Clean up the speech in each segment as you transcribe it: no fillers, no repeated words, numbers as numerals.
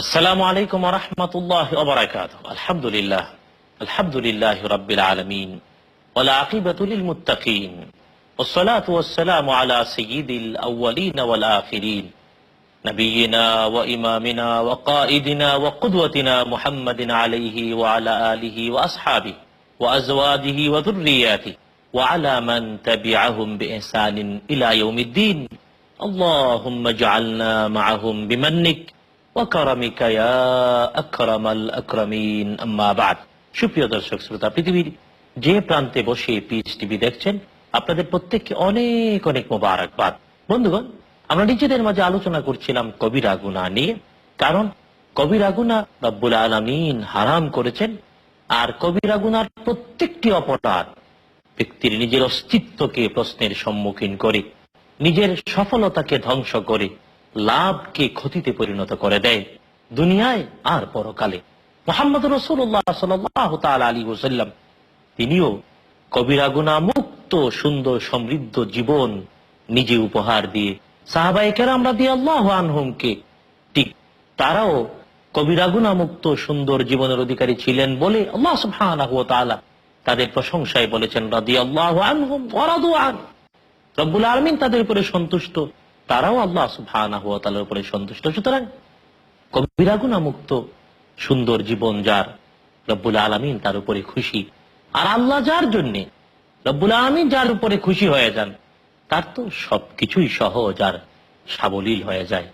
আসসালামু আলাইকুম ওয়া রাহমাতুল্লাহি ওয়া বারাকাতুহু। আলহামদুলিল্লাহি রাব্বিল আলামিন ওয়াল আকিবাতু লিল মুত্তাকিন ওয়াসসালাতু ওয়াসসালামু আলা সাইয়্যিদিল আউওয়ালিন ওয়াল আখিরিন নবিয়িনা ওয়া ইমামিনা ওয়া কাইদিনা ওয়া কুদওয়াতিনা মুহাম্মাদিন আলাইহি ওয়া আলা আলিহি ওয়া আসহাবিহি ওয়া আজওয়াজিহি ওয়া যুররিয়াতিহি ওয়া আলা মান তাবি'আহুম বিইহসানিন ইলা ইয়াউমিদ্দিন। আল্লাহুম্মা ইজআলনা মা'আহুম বিমান্নিক ওয়া কারামিকা ইয়া আকরামাল আকরামিন। আম্মা বা'দ। সুপ্রিয় দর্শক শ্রোতা, পৃথিবীর যে প্রান্তে বসে পিস টিভি দেখছেন, আপনাদের প্রত্যেককে অনেক অনেক মোবারকবাদ। বন্ধুগণ, আমরা নিজেদের মাঝে আলোচনা করছিলাম কবিরা গুনাহ নিয়ে। কারণ কবিরা গুনাহ রব্বুল আলামিন হারাম করেছেন, আর কবিরা গুনার প্রত্যেকটি অপরাধ ব্যক্তির নিজের অস্তিত্বকে প্রশ্নের সম্মুখীন করে, নিজের সফলতাকে ধ্বংস করে, লাভকে ক্ষতিতে পরিণত করে দেয়, দুনিয়ায় আর পরকালে। মুহাম্মদ রাসূলুল্লাহ সাল্লাল্লাহু তাআলা আলাইহি ওয়াসাল্লাম তিনিও কবিরা গুনাহ মুক্ত সুন্দর সমৃদ্ধ জীবন নিজে উপহার দিয়ে সাহাবায়ে কেরাম রাদিয়াল্লাহু আনহুমকে ঠিক তারাও কবিরা গুনাহ মুক্ত সুন্দর জীবনের অধিকারী ছিলেন বলে আল্লাহ সুবহানাহু ওয়া তাআলা তাদের প্রশংসায় বলেছেন রাদিয়াল্লাহু আনহুম ওয়া রাদু আন। রব্বুল আলামিন তাদের উপরে সন্তুষ্ট, তারাও আল্লাহ সুবহানাহু ওয়া তাআলার উপরে সন্তুষ্ট। সুতরাং কবিরা গুনাহ মুক্ত সুন্দর জীবন যার, রব্বুল আলামিন তার উপরে খুশি। আর আল্লাহ যার জন্য, রব্বুল আলামিন যার উপরে খুশি হয়ে যান, তার তো সবকিছুই সহজ আর সাবলীল হয়ে যায়।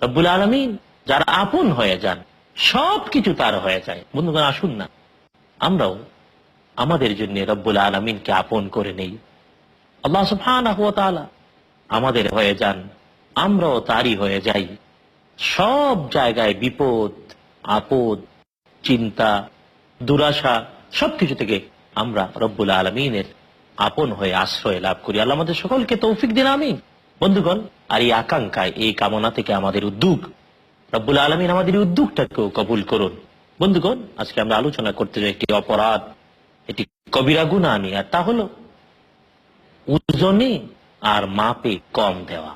রব্বুল আলামিন যার আপন হয়ে যান, সবকিছু তার হয়ে যায়। বন্ধুগণ, আসুন না আমরাও আমাদের জন্য রব্বুল আলামিনকে আপন করে নেই। আল্লাহ সুবহানাহু ওয়া তাআলা আমাদের হয়ে যান, আমরাও তারই হয়ে যাই। সব জায়গায় বিপদ আপদ চিন্তা দুরাশা সবকিছু থেকে আমরা রব্বুল আলামিনের আপন হয়ে আশ্রয় লাভ করি। আল্লাহ আমাদের সকলকে তৌফিক দিন, আমিন। বন্ধুগণ, আর এই আকাঙ্ক্ষায় এই কামনা থেকে আমাদের উদ্যোগ, রব্বুল আলামিন আমাদের এই উদ্যোগটাকেও কবুল করুন। বন্ধুগণ, আজকে আমরা আলোচনা করতে যাই একটি অপরাধ, এটি কবিরা গুনাহ নিয়ে, আর তা হলো ওজনে আর মাপে কম দেওয়া।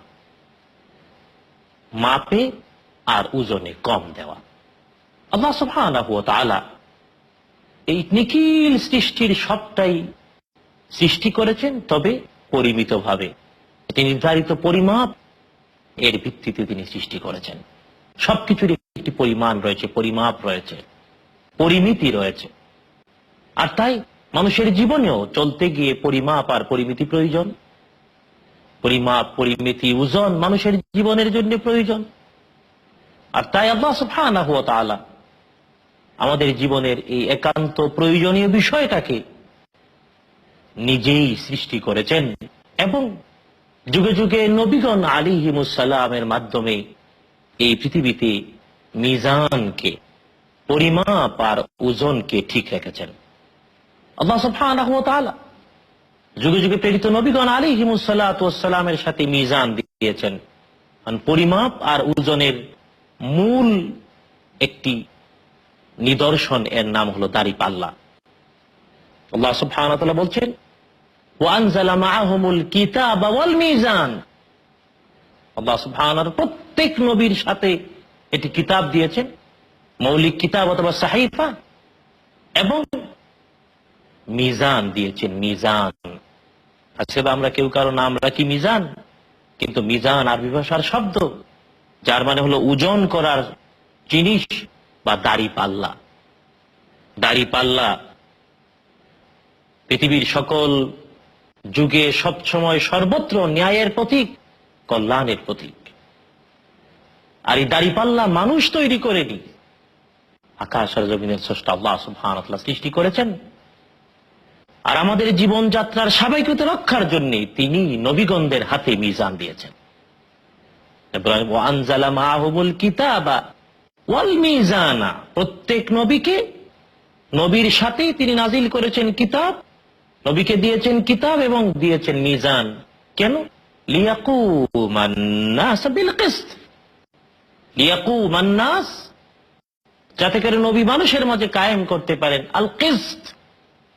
মাপে আর ওজনে কম দেওয়া। আল্লাহ সুবহানাহু ওয়া তাআলা এই নিখিল সৃষ্টির সবটাই সৃষ্টি করেছেন, তবে পরিমিতভাবে। একটি নির্ধারিত পরিমাপ এর ভিত্তিতে তিনি সৃষ্টি করেছেন। সবকিছুর একটি পরিমাণ রয়েছে, পরিমাপ রয়েছে, পরিমিতি রয়েছে। আর তাই মানুষের জীবনেও চলতে গিয়ে পরিমাপ আর পরিমিতি প্রয়োজন। পরিমাপ পরিমিতি ওজন মানুষের জীবনের জন্য প্রয়োজন। আর তাই আল্লাহ সুবহানাহু ওয়া তাআলা আমাদের জীবনের এই একান্ত প্রয়োজনীয় বিষয়টাকে নিজেই সৃষ্টি করেছেন, এবং যুগে যুগে নবীগণ আলাইহিমুস সালামের মাধ্যমে এই পৃথিবীতে মিজানকে, পরিমাপ আর ওজনকে ঠিক রেখেছেন। আল্লাহ সুবহানাহু ওয়া তাআলা যুগে যুগে প্রেরিত নবীগণ আলাইহিমুস সালাতু ওয়াস সালামের সাথে মিজান দিয়েছেন। পরিমাপ আর ওজনের মূল একটি নিদর্শন, এর নাম হলো দাঁড়িপাল্লা। আল্লাহ সুবহানাহু ওয়া তাআলা বলছেন, ওয়া আনজালা মাআহুমুল কিতাবা ওয়াল মিজান। আল্লাহ সুবহানাহু প্রত্যেক নবীর সাথে এটি কিতাব দিয়েছেন, মৌলিক কিতাব অথবা সাহিফা, এবং মিজান দিয়েছেন, মিজান। আজকে আমরা কেউ কারো নাম রাখি মিজান, কিন্তু মিজান আরবি ভাষার শব্দ, যার মানে হলো ওজন করার জিনিস বা দাঁড়িপাল্লা। দাঁড়িপাল্লা পৃথিবীর সকল যুগে সবসময় সর্বত্র ন্যায়ের প্রতীক, কল্যাণের প্রতীক। আর এই দাঁড়িপাল্লা মানুষ তৈরি করেনি, আকাশ আর জমিনের স্রষ্টা আল্লাহ সুবহানাহু ওয়া তাআলা সৃষ্টি করেছেন। আর আমাদের জীবনযাত্রার স্বাভাবিকতা রক্ষার জন্য তিনি নবীগণদের হাতে মিজান দিয়েছেন। ওয়া আনজালা মাআহুমুল কিতাবা ওয়াল মিজানা, প্রত্যেক নবীকে, নবীর সাথে তিনি নাজিল করেছেন কিতাব, নবীকে দিয়েছেন কিতাব এবং দিয়েছেন মিজান। কেন? লিয়াকুমান নাস বিল কিসত, লিয়াকুমান নাস, যাতে করে নবী মানুষের মাঝে কায়েম করতে পারেন আল কিসত,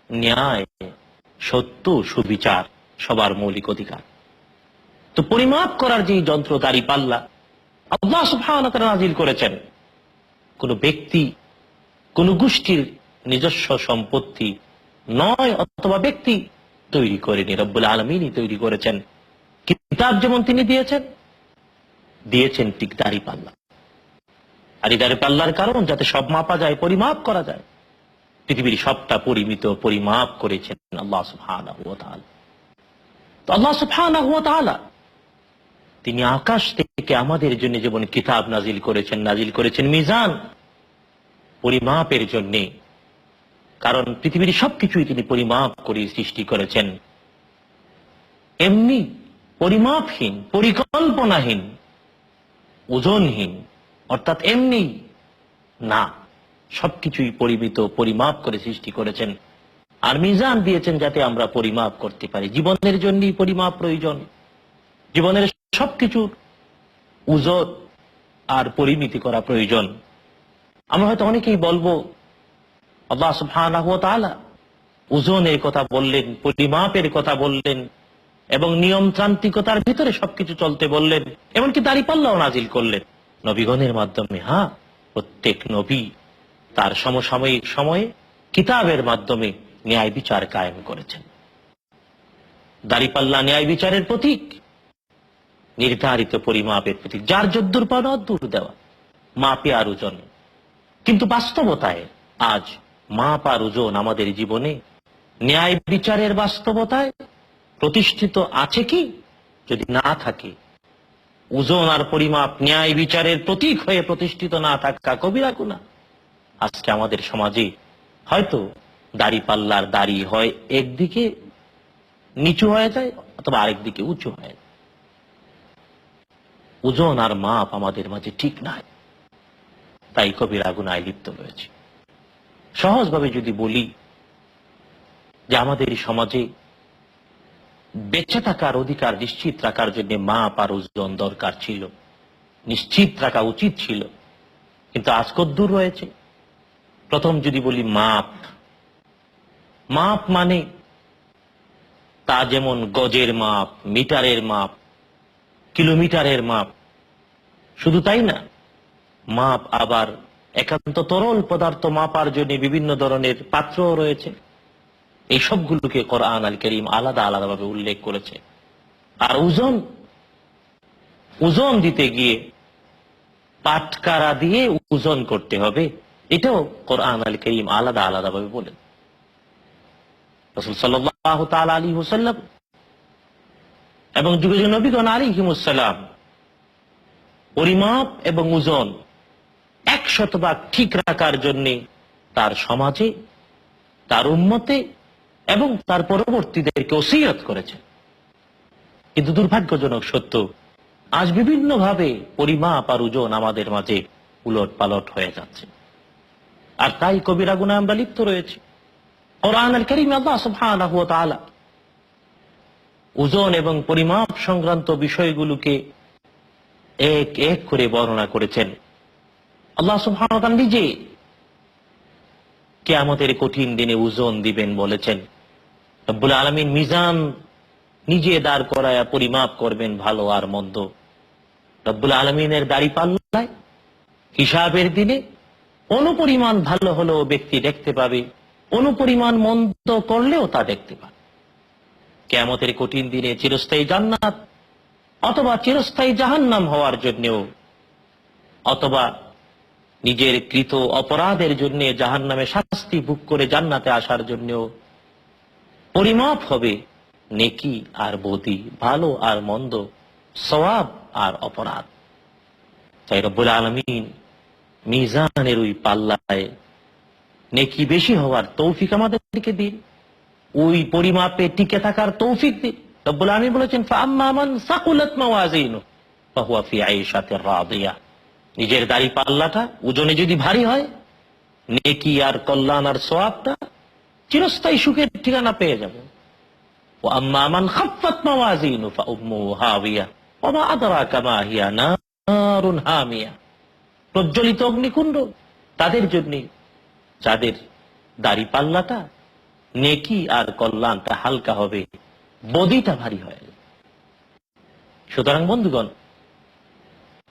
ন্যায়, সত্য, সুবিচার, সবার মৌলিক অধিকার। তো পরিমাপ করার যে যন্ত্র দাঁড়িপাল্লা আল্লাহ সুবহানাহু ওয়া তাআলা নাজিল করেছেন, কোন ব্যক্তি, কোন গোষ্ঠীর নিজস্ব সম্পত্তি নয়, অথবা ব্যক্তি তৈরি করেনি, রব্বুল আলামিনই তৈরি করেছেন। কিতাব যেমন তিনি দিয়েছেন ঠিক দাঁড়িপাল্লা। আর এই দাঁড়িপাল্লার কারণ যাতে সব মাপা যায়, পরিমাপ করা যায়। পৃথিবীর সবটা পরিমিত, পরিমাপ করেছেন আল্লাহ সুবহানাহু ওয়া তাআলা। তো আল্লাহ সুবহানাহু ওয়া তাআলা তিনি আকাশ থেকে আমাদের জন্য যেমন কিতাব নাজিল করেছেন মিজান, পরিমাপের জন্য। কারণ পৃথিবীর সবকিছুই তিনি পরিমাপ করে সৃষ্টি করেছেন। এমনি পরিমাপহীন, পরিকল্পনাহীন, ওজনহীন, অর্থাৎ এমনি না, সবকিছুই পরিমিত, পরিমাপ করে সৃষ্টি করেছেন। আর মিজান দিয়েছেন যাতে আমরা পরিমাপ করতে পারি। জীবনের জন্যই পরিমাপ প্রয়োজন। জীবনের সবকিছুর ওজন আর পরিমিতি করা প্রয়োজন। আমরা হয়তো অনেকেই বলবো, আল্লাহ সুবহানাহু ওয়া তাআলা ওজনের কথা বললেন, পরিমাপের কথা বললেন, এবং নিয়মতান্ত্রিকতার ভিতরে সবকিছু চলতে বললেন, এমনকি দাঁড়িপাল্লাও নাজিল করলেন নবীগণের মাধ্যমে। হ্যাঁ, প্রত্যেক নবী তার সমসাময়িক সময়ে কিতাবের মাধ্যমে ন্যায় বিচার কায়েম করেছেন। দাঁড়িপাল্লা ন্যায় বিচারের প্রতীক, নির্ধারিত পরিমাপের প্রতীক, যার যদ্দুর পাওয়া দূর দেওয়া, মাপে আর ওজন। কিন্তু বাস্তবতায় আজ মাপ আর ওজন আমাদের জীবনে ন্যায় বিচারের বাস্তবতায় প্রতিষ্ঠিত আছে কি? যদি না থাকে, ওজন আর পরিমাপ ন্যায় বিচারের প্রতীক হয়ে প্রতিষ্ঠিত না থাকা কবিরা গুনাহ। আজকে আমাদের সমাজে হয়তো দাড়িপাল্লার দাড়ি হয় একদিকে নিচু হয়ে যায়, অথবা আরেক দিকে উঁচু হয়ে যায়। ওজন আর মাপ আমাদের মাঝে ঠিক নাই, তাই কবিরা গুনাহে লিপ্ত রয়েছে। সহজভাবে যদি বলি যে আমাদের সমাজে বেঁচে থাকার অধিকার নিশ্চিত রাখার জন্য মাপ আর ওজন দরকার ছিল, নিশ্চিত রাখা উচিত ছিল, কিন্তু আজ কদ্দূর রয়েছে। প্রথম যদি বলি মাপ, মাপ মানে তা যেমন গজের মাপ, মিটারের মাপ, কিলোমিটারের মাপ, শুধু তাই না, মাপ আবার একান্ত তরল পদার্থ মাপার জন্য বিভিন্ন ধরনের পাত্র রয়েছে। এই সবগুলোকে কোরআন আল কারীম আলাদা আলাদাভাবে উল্লেখ করেছে। আর ওজন দিতে গিয়ে পাটকারা দিয়ে ওজন করতে হবে, এটাও কোরআন আল কারীম আলাদা আলাদাভাবে বলেন। রাসূল সাল্লাল্লাহু তাআলা আলাইহি ওয়াসাল্লাম এবং যুগে যুগে নবীগণ আলাইহিমুস সালাম পরিমাপ এবং ওজন 100% ঠিক রাখার জন্য তার সমাজে, তার উম্মতে এবং তার পরবর্তীদেরকে ওসিয়ত করেছেন। কিন্তু দুর্ভাগ্যজনক সত্য, আজ বিভিন্ন ভাবে পরিমাপ আর ওজন আমাদের মাঝে উলট পালট হয়ে যাচ্ছে। আর তাই কবিরা গুনাহে আমরা লিপ্ত রয়েছি। কোরআন আল কারীমে আল্লাহ সুবহানাহু ওয়া তাআলা ওজন এবং পরিমাপ সংক্রান্ত বিষয়গুলোকে এক এক করে বর্ণনা করেছেন। আল্লাহ সুবহানাহু ওয়া তাআলা নিজে কিয়ামতের কঠিন দিনে ওজন দিবেন বলেছেন। রব্বুল আলামিন মিজান নিজে দাঁড় করায়া পরিমাপ করবেন ভালো আর মন্দ। রব্বুল আলামিনের দাঁড়িপাল্লায় হিসাবের দিনে অনুপরিমাণ ভালো হলেও ব্যক্তি দেখতে পাবে, অনুপরিমাণ মন্দ করলেও তা দেখতে পাবে। কিয়ামতের কঠিন দিনে চিরস্থায়ী জান্নাত অথবা চিরস্থায়ী জাহান্নাম হওয়ার জন্যও, অথবা নিজের কৃত অপরাধের জন্য জাহান্নামে শাস্তি ভোগ করে জান্নাতে আসার জন্যও পরিমাপ হবে নেকি আর বদি, ভালো আর মন্দ, সওয়াব আর অপরাধ। তাই রব্বুল আলামিন মিজানের ওই পাল্লায় নেকি বেশি হওয়ার তৌফিক আমাদেরকে দিন, ওই পরিমাপে টিকে থাকার তৌফিক দিন। রব্বুল আলামিন বলেছেন, ফাআম্মা মান সাকুলাত মাওয়াজিনু ফাহুয়া ফি আইশাতির রাদিয়া। নিজের দাড়ি পাল্লাটা ওজনে যদি ভারী হয়, নেকি আর কল্যাণ আর সওয়াবটা চিরস্থায়ী সুখের ঠিকানা পেয়ে যাবে। ওয়া আম্মা মান খাফফাত মাওয়াজিনু ফাউম্মুহু হাবিয়া ওয়া মা আদরাকা মা হিয়া নারুন হামিয়া। প্রজ্বলিত অগ্নিকুণ্ড তাদের জন্য যাদের দাড়ি পাল্লাটা নেকি আর কল্যাণটা হালকা হবে, বদিটা ভারী হয়। সুতরাং বন্ধুগণ,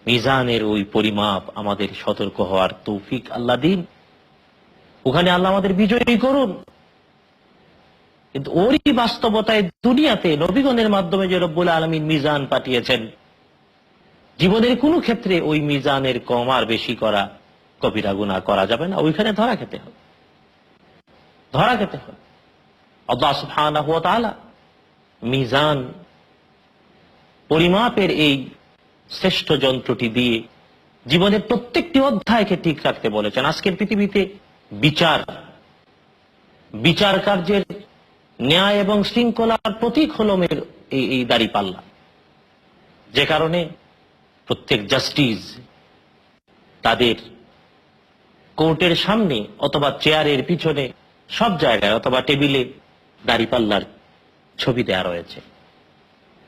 মিজানের ওই পরিমাপ আমাদের সতর্ক হওয়ার তৌফিক আল্লাহ দিন। ওখানে আল্লাহ আমাদের বিজয়ী করুন। কিন্তু ওরই বাস্তবতায় দুনিয়াতে নবীগণের মাধ্যমে যে রব্বুল আলামিন মিজান পাঠিয়েছেন, জীবনের কোনো ক্ষেত্রে ওই মিজানের কম আর বেশি করা কবিরা গুনাহ করা যাবে না। ওইখানে ধরা খেতে হবে, ধরা খেতে হবে। আল্লাহ সুবহানাহু ওয়া তাআলা মিজান পরিমাপের এই শ্রেষ্ঠ যন্ত্রটি দিয়ে জীবনের প্রত্যেকটি অধ্যায়কে ঠিক রাখতে বলেছেন। আজকের পৃথিবীতে বিচার কার্যের ন্যায় এবং শৃঙ্খলার প্রতীক হল এই দাড়িপাল্লা, যে কারণে প্রত্যেক জাস্টিস তাদের কোর্টের সামনে অথবা চেয়ারের পিছনে সব জায়গায় অথবা টেবিলে দাড়িপাল্লার ছবি দেয়া রয়েছে,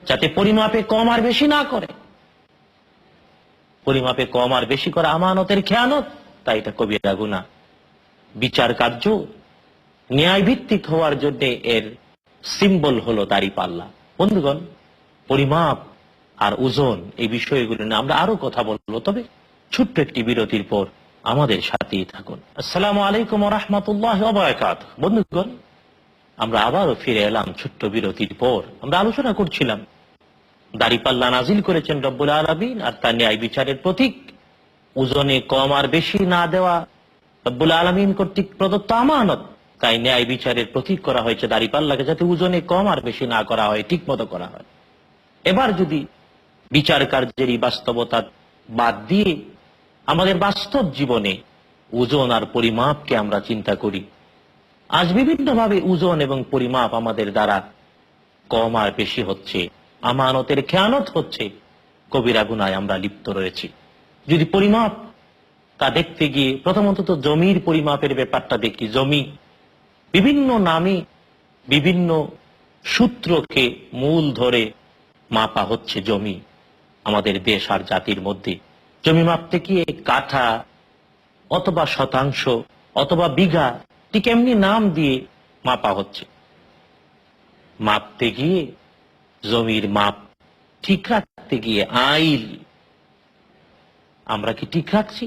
যাতে পরিমাপে কম আর বেশি না করে। পরিমাপে কম আর বেশি করা আমানতের খেয়ানত, তাই এটা কবিরা গুনাহ। বিচার কার্য ন্যায় ভিত্তিক হওয়ার জন্য এর সিম্বল হলো দাড়িপাল্লা। বন্ধুগণ, পরিমাপ আর ওজন এই বিষয়গুলো নিয়ে আমরা আরো কথা বলবো, তবে ছোট্ট একটি বিরতির পর আমাদের সাথেই থাকুন। আসসালামু আলাইকুম ওয়া রাহমাতুল্লাহি ওয়া বারাকাতুহু। বন্ধুগণ, আমরা আবারও ফিরে এলাম ছোট্ট বিরতির পর। আমরা আলোচনা করছিলাম দাড়িপাল্লা নাজিল করেছেন রব্বুল আলামিন আর তার ন্যায় বিচারের প্রতীক। ওজনে কম আর বেশি না দেওয়া রব্বুল আলামিন কর্তৃক প্রদত্ত আমানত, তাই ন্যায় বিচারের প্রতীক করা হয়েছে দাড়িপাল্লাকে, যাতে ওজনে কম আর বেশি না করা হয়, ঠিক মতো করা হয়। এবার যদি বিচার কার্যের এই বাস্তবতা বাদ দিয়ে আমাদের বাস্তব জীবনে ওজন আর পরিমাপকে আমরা চিন্তা করি, আজ বিভিন্নভাবে ওজন এবং পরিমাপ আমাদের দ্বারা কম আর বেশি হচ্ছে, আমানতের খেয়ানত হচ্ছে, কবিরা গুনায় আমরা লিপ্ত রয়েছি। যদি পরিমাপ তা দেখতে গিয়ে প্রথমত তো জমির পরিমাপের ব্যাপারটা দেখি। জমি বিভিন্ন নামে বিভিন্ন সূত্রকে মূল ধরে মাপা হচ্ছে জমি আমাদের দেশ আর জাতির মধ্যে। জমি মাপতে গিয়ে কাঠা অথবা শতাংশ অথবা বিঘা ঠিক এমনি নাম দিয়ে মাপা হচ্ছে। মাপতে গিয়ে জমির মাপ ঠিক রাখতে গিয়ে আইল আমরা কি ঠিক রাখছি?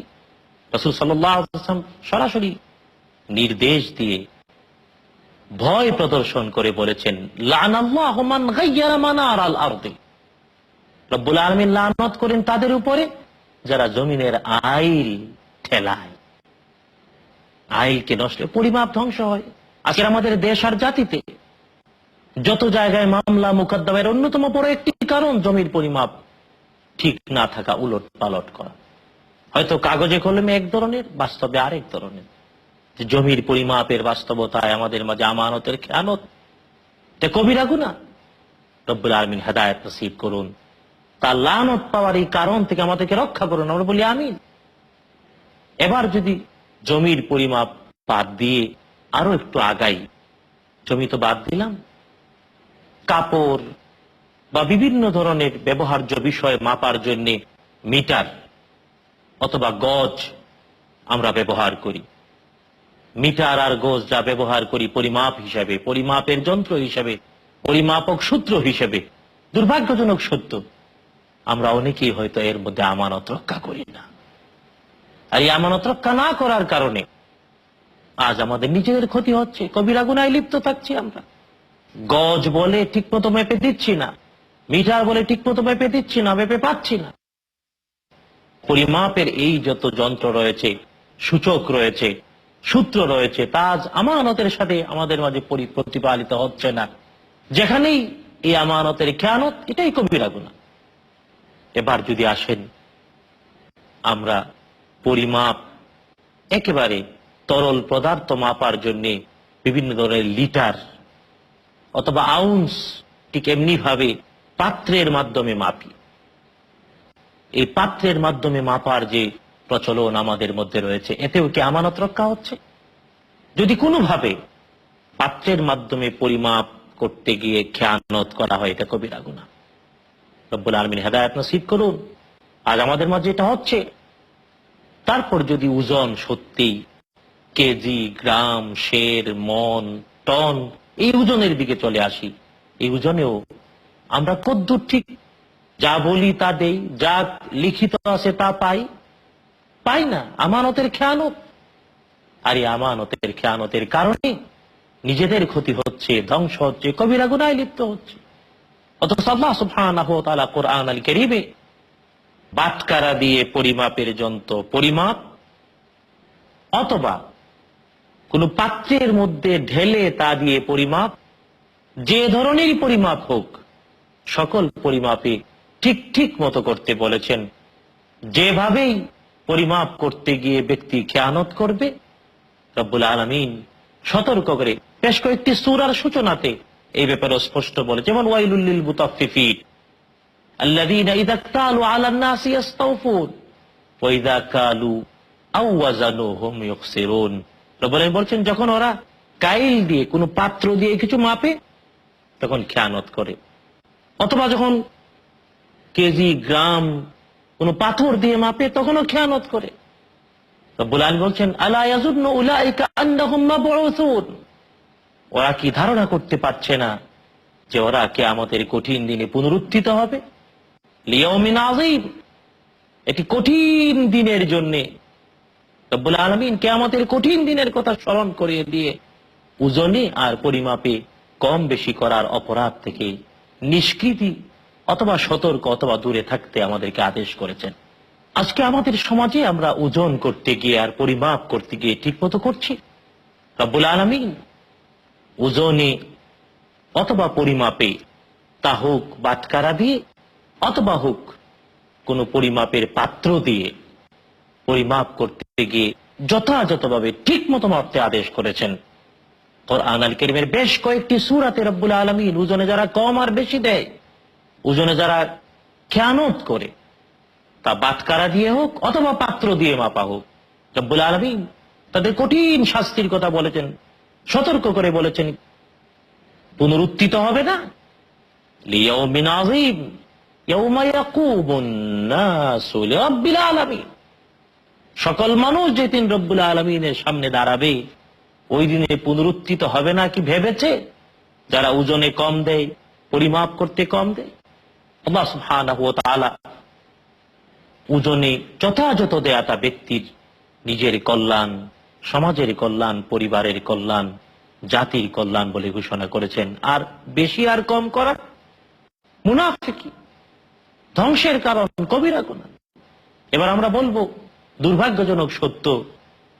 রাসূল সাল্লাল্লাহু আলাইহি ওয়াসাল্লাম সরাসরি নির্দেশ দিয়ে ভয় প্রদর্শন করে বলেছেন, লানাল্লাহু মান গায়্যারা মানারাল আরদি। রব্বুল আলামিন লানত করেন তাদের উপরে যারা জমিনের আইল ঠেলায়, আইলকে নষ্ট, পরিমাপ ধ্বংস হয়। আজকে আমাদের দেশ আর জাতিতে যত জায়গায় মামলা মোকদ্দমার অন্যতম বড় একটি কারণ জমির পরিমাপ ঠিক না থাকা, উলট পালট করা। হয়তো কাগজে কলমে এক ধরনের, বাস্তবে আরেক ধরনের। জমির পরিমাপের বাস্তবতায় আমাদের মাঝে আমানতের খেয়ানত, এটা কবিরা গুনাহ। রব্বুল আলামিন হেদায়েত নসিব করুন, তার লানত পাওয়ার এই কারণ থেকে আমাদেরকে রক্ষা করুন, আমরা বলি আমিন। এবার যদি জমির পরিমাপ বাদ দিয়ে আরো একটু আগাই, জমি তো বাদ দিলাম, কাপড় বা বিভিন্ন ধরনের ব্যবহার্য বিষয় মাপার জন্য মিটার অথবা গজ আমরা ব্যবহার করি। মিটার আর গজ যা ব্যবহার করি পরিমাপ হিসাবে, পরিমাপের যন্ত্র হিসাবে, পরিমাপক সূত্র হিসেবে, দুর্ভাগ্যজনক সত্য আমরা অনেকেই হয়তো এর মধ্যে আমানত রক্ষা করি না। আর এই আমানত রক্ষা না করার কারণে আজ আমাদের নিজেদের ক্ষতি হচ্ছে, কবিরা গুনায় লিপ্ত থাকছি আমরা। গজ বলে ঠিক মতো মেপে দিচ্ছি না, মিটার বলে ঠিক মতো মেপে দিচ্ছি না, মেপে পাচ্ছি না। পরিমাপের এই যত যন্ত্র রয়েছে, সূচক রয়েছে, সূত্র রয়েছে, তা আজ আমানতের সাথে আমাদের মাঝে প্রতিপালিত হচ্ছে না। যেখানেই এই আমানতের খেয়ানত, এটাই কবিরা গুনাহ। এবার যদি আসেন আমরা পরিমাপ একেবারে তরল পদার্থ মাপার জন্য বিভিন্ন ধরনের লিটার অথবা আউন্স ঠিক এমনি ভাবে পাত্রের মাধ্যমে মাপি। এই পাত্রের মাধ্যমে মাপার যে প্রচলন আমাদের মধ্যে রয়েছে, এতেও কি আমানত রক্ষা হচ্ছে? যদি কোনোভাবে পাত্রের মাধ্যমে পরিমাপ করতে গিয়ে খেয়ানত করা হয়, এটা কবিরা গুনাহ। রব্বুল আলামিন হেদায়েত নসিব করুন। আজ আমাদের মাঝে এটা হচ্ছে। তারপর যদি ওজন সত্যি কেজি, গ্রাম, সের, মন, টন এই ওজনের দিকে চলে আসি, এই ওজনেও আমরা কদ্দূর ঠিক যা বলি তা দেই, যা লিখিত আছে তা পাই না। আমানতের খেয়ানত। আর এই আমানতের খেয়ানতের কারণে নিজেদের ক্ষতি হচ্ছে, ধ্বংস হচ্ছে, কবিরা গুনাহে লিপ্ত হচ্ছে। অথচ আল্লাহ সুবহানাহু ওয়া তাআলা কোরআন আল কারীমে বাটখারা দিয়ে পরিমাপের যন্ত্র, পরিমাপ অথবা কোন পাত্রের মধ্যে ঢেলে তা দিয়ে পরিমাপ, যে ধরনেরই পরিমাপ হোক, সকল পরিমাপে ঠিক ঠিক মতো করতে বলেছেন। যেভাবেই পরিমাপ করতে গিয়ে ব্যক্তি খেয়ানত করবে, রব্বুল আলামিন সতর্ক করে বেশ কয়েকটি সূরার সূচনাতে এই ব্যাপারে স্পষ্ট বলে। যেমন ওয়াইলুল লিল মুতাফফিফিন আল্লাযীনা ইযা ক্তালু আলান নাসি ইস্তাওফুন ওয়া ইযা কালু আও ওয়াজানুহুম ইউখসিরুন। রব্বুল আলামিন বলছেন, যখন ওরা কাইল দিয়ে, কোনো পাত্র দিয়ে কিছু মাপে, তখন খেয়ানত করে। অথবা যখন কেজি, গ্রাম, কোনো পাথর দিয়ে মাপে, তখনও খেয়ানত করে। রব্বুল আলামিন বলছেন, আলা ইয়াযুন্নু উলাইকা আন্নাহুম মাবউসুন। ওরা কি ধারণা করতে পারছে না যে ওরা কিয়ামতের কঠিন দিনে পুনরুত্থিত হবে? লিয়াউমিন আযীম, এটি কঠিন দিনের জন্য। রব্বুল আলামিন কিয়ামতের কঠিন দিনের কথা স্মরণ করিয়ে দিয়ে ওজনে আর পরিমাপে কম বেশি করার অপরাধ থেকে নিষ্কৃতি অথবা সতর্ক অথবা দূরে থাকতে আমাদেরকে আদেশ করেছেন। আজকে আমাদের সমাজে আমরা ওজন করতে গিয়ে আর পরিমাপ করতে গিয়ে ঠিক মতো করছি? রব্বুল আলামিন ওজনে অথবা পরিমাপে, তা হোক বাটখারা দিয়ে অথবা হোক কোনো পরিমাপের পাত্র দিয়ে, পরিমাপ করতে গিয়ে যথাযথভাবে ঠিক মতো মাপতে আদেশ করেছেন। কোরআন আল কারীমের বেশ কয়েকটি সূরাতে রব্বুল আলামিন ওজনে যারা কম আর বেশি দেয়, ওজনে যারা খেয়ানত করে, তা বাটখারা দিয়ে হোক অথবা পাত্র দিয়ে মাপা হোক, রব্বুল আলামিন তাদের কঠিন শাস্তির কথা বলেছেন, সতর্ক করে বলেছেন পুনরুত্থিত হবে না। লিয়াউমিন আযীম ইয়াউমা ইয়াকুমুন নাসু লিরাব্বিল আলামিন। সকল মানুষ যেদিন রব্বুল আলামিনের সামনে দাঁড়াবে, ওই দিনে পুনরুত্থিত হবে না কি ভেবেছে যারা ওজনে কম দেয়, পরিমাপ করতে কম দেয়? আল্লাহ সুবহানাহু ওয়া তাআলা ওজনে যথাযথ দেয়াটা ব্যক্তির নিজের কল্যাণ, সমাজের কল্যাণ, পরিবারের কল্যাণ, জাতির কল্যাণ বলে ঘোষণা করেছেন। আর বেশি আর কম করা মুনাফিকি, ধ্বংসের কারণ, কবিরা গুনাহ। এবার আমরা বলবো, দুর্ভাগ্যজনক সত্য,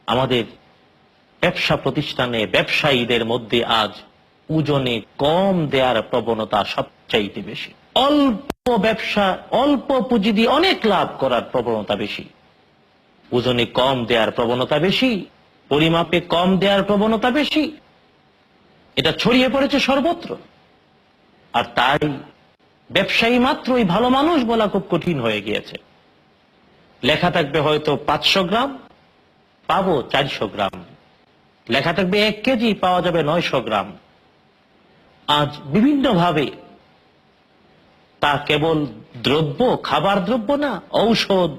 আমাদের ব্যবসা প্রতিষ্ঠানে ব্যবসায়ীদের মধ্যে আজ ওজনে কম দেওয়ার প্রবণতা সবচাইতে বেশি। অল্প ব্যবসা, অল্প পুঁজি দিয়ে অনেক লাভ করার প্রবণতা বেশি। ওজনে কম দেওয়ার প্রবণতা বেশি, পরিমাপে কম দেওয়ার প্রবণতা বেশি। এটা ছড়িয়ে পড়েছে সর্বত্র। আর তাই ব্যবসায়ী মাত্রই ভালো মানুষ বলা খুব কঠিন হয়ে গিয়েছে। লেখা থাকবে হয়তো 500 গ্রাম, পাবো 400 গ্রাম। লেখা থাকবে 1 কেজি, পাওয়া যাবে 900 গ্রাম। আজ বিভিন্নভাবে, তা কেবল দ্রব্য, খাবার দ্রব্য না, ঔষধ,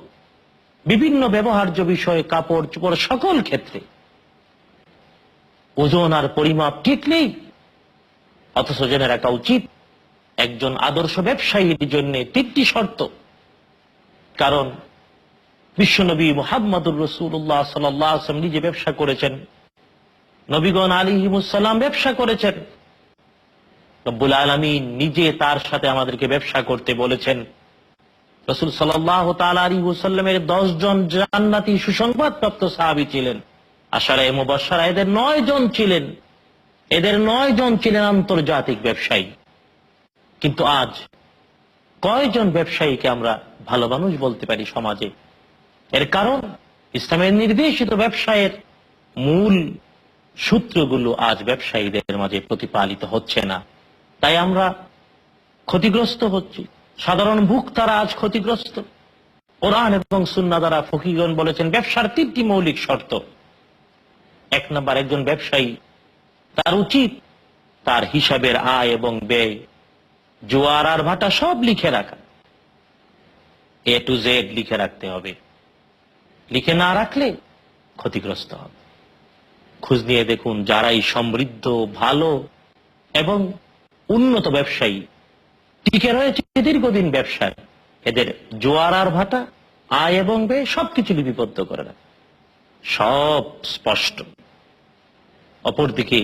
বিভিন্ন ব্যবহার্য বিষয়, কাপড় চোপড়, সকল ক্ষেত্রে ওজন আর পরিমাপ ঠিক নেই। অথচ জেনে রাখা উচিত, একজন আদর্শ ব্যবসায়ীর জন্য 3টি শর্ত। কারণ বিশ্বনবী মুহাম্মদুর রাসূলুল্লাহ সাল্লাল্লাহু আলাইহি ওয়াসাল্লাম নিজে ব্যবসা করেছেন, নবীগণ আলাইহিমুস সালাম ব্যবসা করেছেন, রব্বুল আলামিন নিজে তার সাথে আমাদেরকে ব্যবসা করতে বলেছেন। রাসূল সাল্লাল্লাহু তাআলা আলাইহি ওয়াসাল্লামের 10 জন জান্নাতি সুসংবাদ প্রাপ্ত সাহাবী ছিলেন, আশারায়ে মুবাশশারা, এদের 9 জন ছিলেন, এদের 9 জন ছিলেন আন্তর্জাতিক ব্যবসায়ী। কিন্তু আজ কয়জন ব্যবসায়ীকে আমরা ভালো মানুষ বলতে পারি সমাজে? এর কারণ ইসলামের নির্দেশিত ব্যবসায়ের মূল সূত্রগুলো আজ ব্যবসায়ীদের মাঝে প্রতিপালিত হচ্ছে না। তাই আমরা ক্ষতিগ্রস্ত হচ্ছি। সাধারণ ভোক্তারা আজ ক্ষতিগ্রস্ত। কোরআন এবং সুন্নাহ দ্বারা ফকিহগণ বলেছেন ব্যবসার 3টি মৌলিক শর্ত। 1 নাম্বার, একজন ব্যবসায়ী তার উচিত তার হিসাবের আয় এবং ব্যয়, জোয়ার আর ভাটা সব লিখে রাখা, A to Z লিখে রাখতে হবে। লিখে না রাখলে ক্ষতিগ্রস্ত হবে। খোঁজ নিয়ে দেখুন, যারাই সমৃদ্ধ, ভালো এবং উন্নত ব্যবসায়ী, টিকে রয়েছে দীর্ঘদিন ব্যবসায়, এদের জোয়ার আর ভাটা, আয় এবং ব্যয় সবকিছু লিপিবদ্ধ করে রাখে, সব স্পষ্ট। অপরদিকে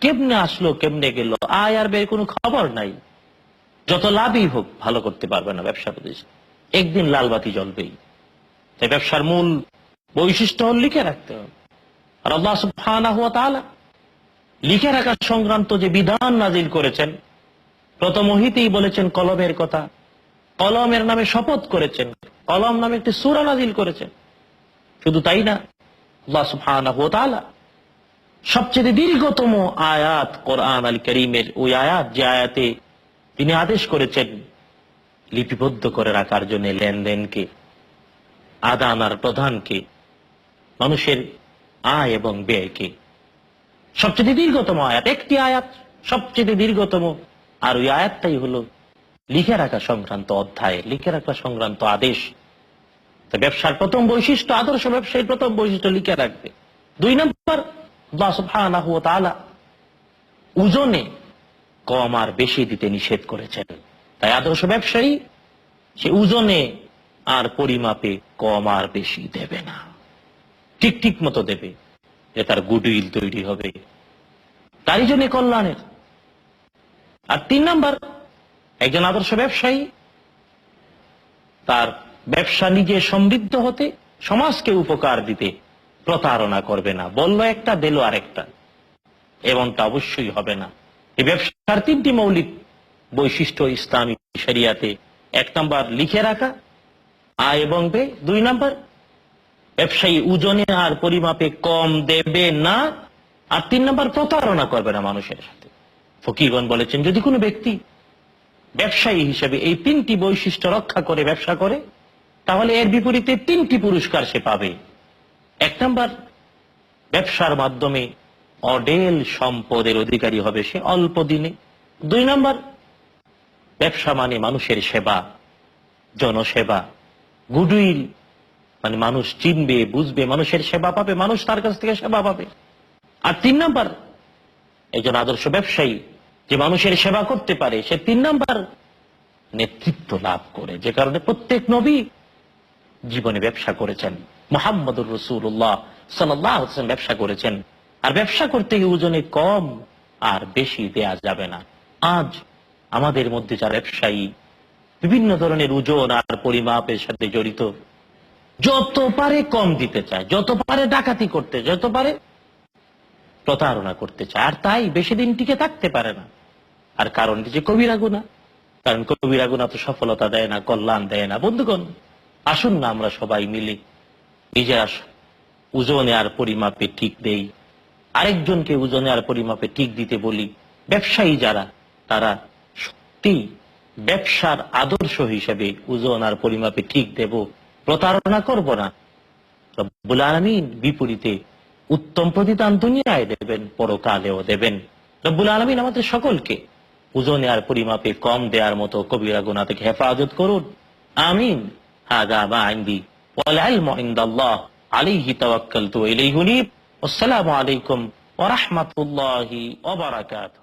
কেমনে আসলো কেমনে গেল, আয় আর ব্যয় কোনো খবর নাই। যত লাভই হোক ভালো করতে পারবে না ব্যবসা প্রতিষ্ঠান, একদিন লাল বাতি জ্বলবেই। তাই ব্যবসার মূল বৈশিষ্ট্য হল লিখে রাখতে হবে। আর আল্লাহ সুবহানাহু ওয়া তাআলা লিখে রাখা সংক্রান্ত যে বিধান নাজিল করেছেন, প্রথম ওহীতেই বলেছেন কলমের কথা, কলমের নামে শপথ করেছেন, কলম নামে একটি সূরা নাজিল করেছেন। শুধু তাই না, আল্লাহ সুবহানাহু ওয়া তাআলা সবচেয়ে দীর্ঘতম আয়াত কোরআন আল কারীমের, ওই আয়াত যে আয়াতে তিনি আদেশ করেছেন লিপিবদ্ধ করে রাখার জন্য লেনদেনকে, আদান আর প্রদানকে, মানুষের আয় এবং ব্যয়কে, সবচেয়ে দীর্ঘতম আয়াত, একটি আয়াত সবচেয়ে দীর্ঘতম, আর ওই আয়াতটাই হলো লিখে রাখা সংক্রান্ত অধ্যায়, লিখে রাখা সংক্রান্ত আদেশ। তো ব্যবসার প্রথম বৈশিষ্ট্য, আদর্শ ব্যবসায়ীর প্রথম বৈশিষ্ট্য লিখে রাখবে। 2 নম্বর, আল্লাহ সুবহানাহু ওয়া তাআলা ওজনে কম আর বেশি দিতে নিষেধ করেছেন। তাই আদর্শ ব্যবসায়ী সে ওজনে আর পরিমাপে কম আর বেশি দেবে না, ঠিক ঠিক মতো দেবে, যে তার গুডউইল তৈরি হবে, তারই জন্য কল্যাণের। আর 3 নম্বর, একজন আদর্শ ব্যবসায়ী তার ব্যবসা নিজে সমৃদ্ধ হতে, সমাজকে উপকার দিতে প্রতারণা করবে না। বললো একটা, দিল আরেকটা, এমনটা অবশ্যই হবে না। এই ব্যবসার 3টি মৌলিক বৈশিষ্ট্য ইসলামী শরিয়াতে: 1 নম্বর লিখে রাখা, আয় এবং ব্যয়; 2 নম্বর ব্যবসায়ী ওজনে আর পরিমাপে কম দেবে না; আর 3 নম্বর প্রতারণা করবে না মানুষের সাথে। ফকিহগণ বলেছেন, যদি কোনো ব্যক্তি ব্যবসায়ী হিসেবে এই 3টি বৈশিষ্ট্য রক্ষা করে ব্যবসা করে, তাহলে এর বিপরীতে 3টি পুরস্কার সে পাবে। 1 নম্বর, ব্যবসার মাধ্যমে অঢেল সম্পদের অধিকারী হবে সে অল্প দিনে। 2 নম্বর, ব্যবসা মানে মানুষের সেবা, জনসেবা, গুডউইল মানে মানুষ চিনবে, বুঝবে, মানুষের সেবা পাবে, মানুষ তার কাছ থেকে সেবা পাবে। আর 3 নম্বর, একজন আদর্শ ব্যবসায়ী যে মানুষের সেবা করতে পারে, সে 3 নম্বর নেতৃত্ব লাভ করে, যে কারণে প্রত্যেক নবী জীবনে ব্যবসা করেছেন। মুহাম্মদুর রাসূলুল্লাহ সাল্লাল্লাহু আলাইহি ওয়াসাল্লাম ব্যবসা করেছেন। আর ব্যবসা করতে গিয়ে ওজনে কম আর বেশি দেয়া যাবে না। আজ আমাদের মধ্যে যারা ব্যবসায়ী বিভিন্ন ধরনের ওজন আর পরিমাপের সাথে জড়িত, যত পারে কম দিতে চায়, যত পারে ডাকাতি করতে, যত পারে প্রতারণা করতে চায়, আর তাই বেশি দিন টিকে থাকতে পারে না। আর কারণটি যে কবিরা গুনাহ, কারণ কবিরা গুনাহ তো সফলতা দেয় না, কল্যাণ দেয় না। বন্ধুগণ, আসুন না আমরা সবাই মিলে নিজেরা ওজনে আর পরিমাপে ঠিক দেই, আরেকজনকে ওজনে আর পরিমাপে ঠিক দিতে বলি। ব্যবসায়ী যারা, তারা সত্যি ব্যবসার আদর্শ হিসেবে ওজন আর পরিমাপে ঠিক দেব, প্রতারণা করব না। রব্বুল আলামিন বিপরীতে উত্তম প্রতিদান দুনিয়ায় দেবেন, পরকালেও দেবেন। রব্বুল আলামিন আমাদের সকলকে ওজনে আর পরিমাপে কম দেওয়ার মতো কবিরা গুনাহ থেকে হেফাজত করুন। আমিন। হাযা মা ইনদি ওয়াল ইলমু ইনদাল্লাহ আলাইহি তাওয়াক্কালতু ওয়া ইলাইহি উনীব। আসসালামু আলাইকুম ওয়া রাহমাতুল্লাহি ওয়া বারাকাতুহু।